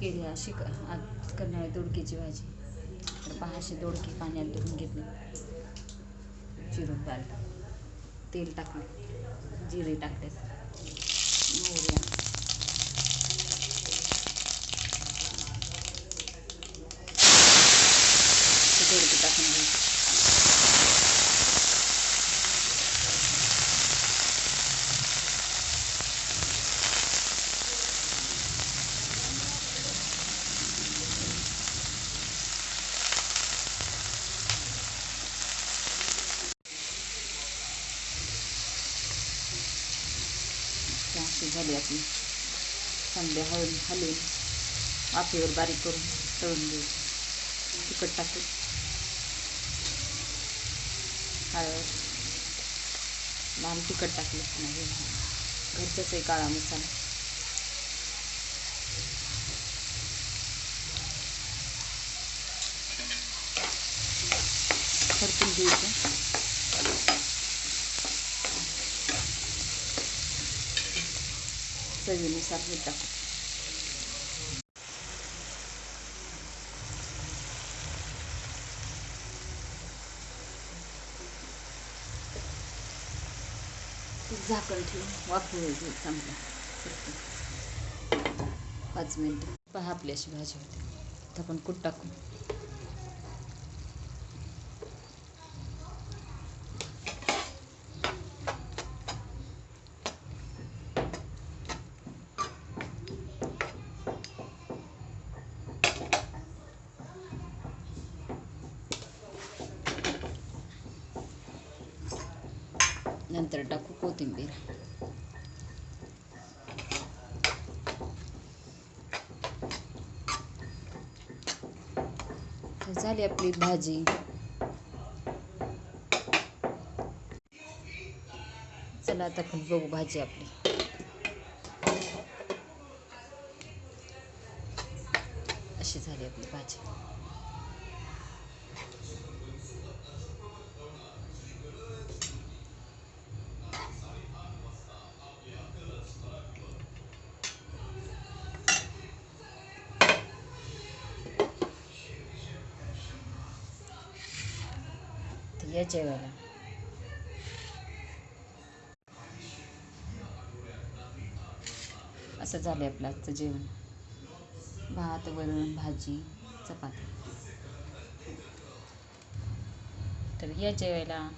केली अशी आज करणार दोडक्याची भाजी. तर 500 दोडके पाण्यात धुवून घेतले, चिरून बारीक, तेल टाकले, जिरे टाकले, मोहरी, दोडके टाकून घ्यायचे. अशी झाली आपली, चांगली हलवून वाफेवर बारीक करून तळून घेऊ. तिखट टाकू, हळद, लाल तिखट टाकले, घरचाच आहे काळा मसाला. परतून घ्यायचं. चवीनुसार मीठ टाकू. झाकण ठेवून वाफवू द्यायचं चांगलं 5 मिनिटं. पहा आपली अशी भाजी होते. तर आपण कूट टाकू. नंतर टाकू कोथिंबीर. झाली आपली भाजी. चला आता आपण बघू भाजी आपली. अशी झाली आपली भाजी. या जेवायला. असं झालं आपलं आजचं जेवण. भात, वरण, भाजी, चपाती. तर या जेवायला.